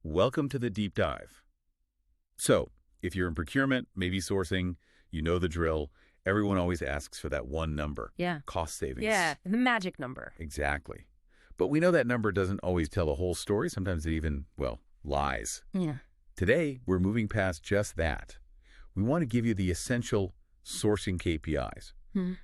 Welcome to the deep dive. So, if you're in procurement, maybe sourcing, you know the drill. Everyone always asks for that one number. Yeah. Cost savings. Yeah, the magic number. Exactly. But we know that number doesn't always tell the whole story. Sometimes it even, well, lies. Yeah. Today, we're moving past just that. We want to give you the essential sourcing KPIs.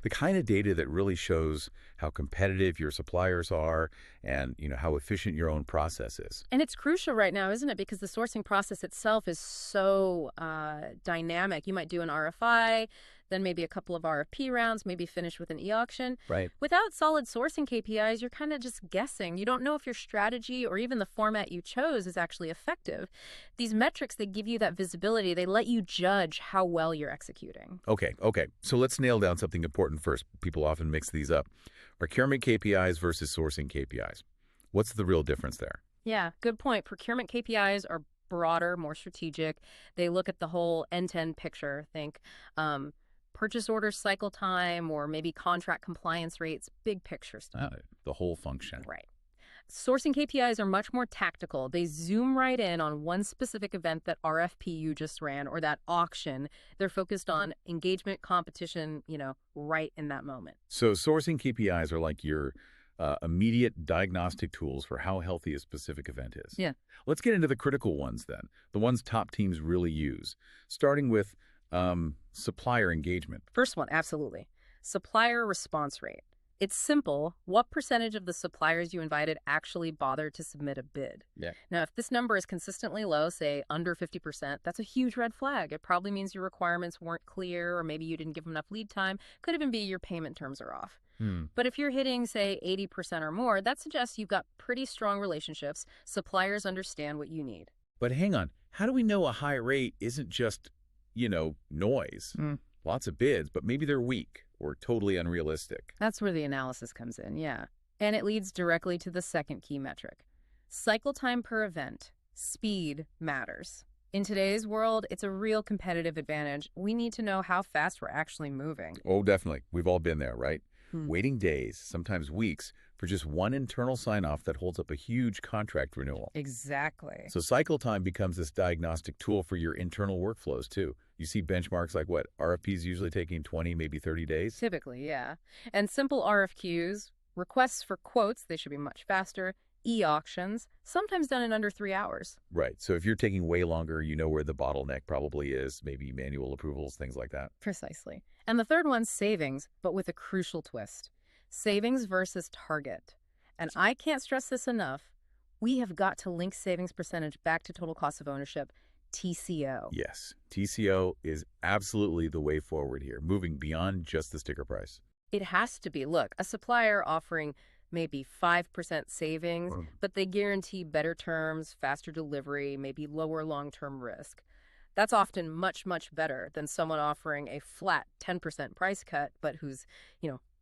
The kind of data that really shows how competitive your suppliers are and, how efficient your own process is. And it's crucial right now, isn't it? Because the sourcing process itself is so dynamic. You might do an RFI, then maybe a couple of RFP rounds, maybe finish with an eAuction. Right. Without solid sourcing KPIs, you're kind of just guessing. You don't know if your strategy or even the format you chose is actually effective. These metrics, they give you that visibility. They let you judge how well you're executing. Okay. So let's nail down something important first. People often mix these up. Procurement KPIs versus sourcing KPIs. What's the real difference there? Yeah, good point. Procurement KPIs are broader, more strategic. They look at the whole end-to-end picture. Think purchase order cycle time or maybe contract compliance rates, big picture stuff. The whole function. Right. Sourcing KPIs are much more tactical. They zoom right in on one specific event, that RFP you just ran or that auction. They're focused on engagement, competition, right in that moment. So sourcing KPIs are like your immediate diagnostic tools for how healthy a specific event is. Yeah. Let's get into the critical ones then, the ones top teams really use, starting with supplier engagement. First one, absolutely. Supplier response rate. It's simple. What percentage of the suppliers you invited actually bothered to submit a bid? Yeah. Now, if this number is consistently low, say under 50%, that's a huge red flag. It probably means your requirements weren't clear, or maybe you didn't give them enough lead time. Could even be your payment terms are off. But if you're hitting, say, 80% or more, that suggests you've got pretty strong relationships. Suppliers understand what you need. But hang on. How do we know a high rate isn't just, noise? Lots of bids, but maybe they're weak or totally unrealistic. That's where the analysis comes in, yeah. And it leads directly to the second key metric. Cycle time per event. Speed matters. In today's world, it's a real competitive advantage. We need to know how fast we're actually moving. Oh, definitely. We've all been there, right? Waiting days, sometimes weeks, for just one internal sign-off that holds up a huge contract renewal. Exactly. So cycle time becomes this diagnostic tool for your internal workflows, too. You see benchmarks like what? RFPs usually taking 20, maybe 30 days? Typically, yeah. And simple RFQs, requests for quotes, they should be much faster. E-auctions, sometimes done in under 3 hours. Right. So if you're taking way longer, you know where the bottleneck probably is, maybe manual approvals, things like that. Precisely. And the third one's savings, but with a crucial twist. Savings versus target. And I can't stress this enough. We have got to link savings percentage back to total cost of ownership, TCO. Yes. TCO is absolutely the way forward here, moving beyond just the sticker price. It has to be. Look, a supplier offering maybe 5% savings, but they guarantee better terms, faster delivery, maybe lower long-term risk. That's often much, much better than someone offering a flat 10% price cut, but who's,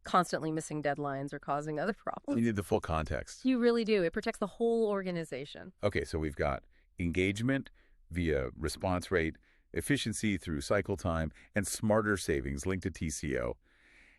constantly missing deadlines or causing other problems. You need the full context. You really do. It protects the whole organization. Okay, so we've got engagement via response rate, efficiency through cycle time, and smarter savings linked to TCO.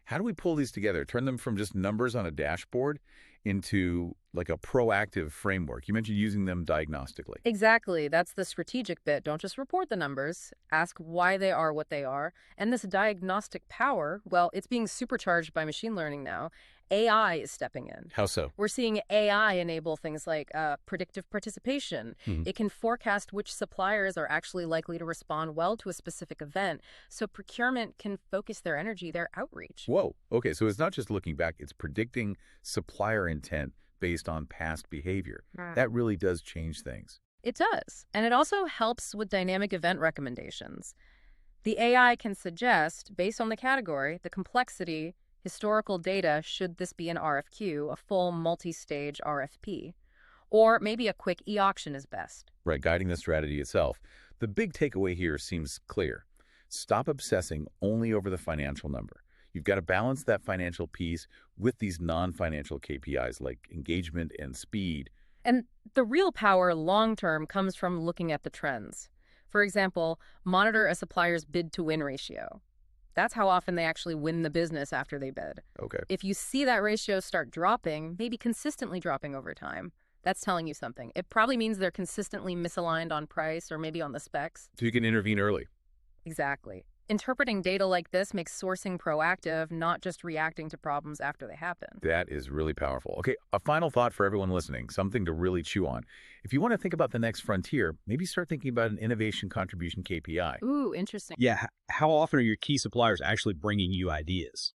How do we pull these together? Turn them from just numbers on a dashboard into like a proactive framework. You mentioned using them diagnostically. Exactly. That's the strategic bit. Don't just report the numbers. Ask why they are what they are. And this diagnostic power, well, it's being supercharged by machine learning now. AI is stepping in. How so? We're seeing AI enable things like predictive participation. It can forecast which suppliers are actually likely to respond well to a specific event, so procurement can focus their energy, their outreach. Whoa. Okay, so it's not just looking back, it's predicting supplier intent based on past behavior. That really does change things. It does. And it also helps with dynamic event recommendations. The AI can suggest, based on the category, the complexity, historical data, should this be an RFQ, a full multi-stage RFP, or maybe a quick e-auction is best. Right, guiding the strategy itself. The big takeaway here seems clear. Stop obsessing only over the financial number. You've got to balance that financial piece with these non-financial KPIs like engagement and speed. And the real power long-term comes from looking at the trends. For example, monitor a supplier's bid-to-win ratio. That's how often they actually win the business after they bid. Okay. If you see that ratio start dropping, maybe consistently dropping over time, That's telling you something. It probably means they're consistently misaligned on price or maybe on the specs. So you can intervene early. Exactly. Interpreting data like this makes sourcing proactive, not just reacting to problems after they happen. That is really powerful. Okay, a final thought for everyone listening, something to really chew on. If you want to think about the next frontier, maybe start thinking about an innovation contribution KPI. Ooh, interesting. Yeah, how often are your key suppliers actually bringing you ideas?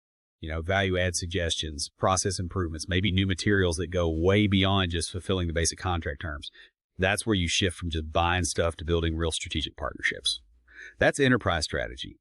Value add suggestions, process improvements, maybe new materials that go way beyond just fulfilling the basic contract terms. That's where you shift from just buying stuff to building real strategic partnerships. That's enterprise strategy.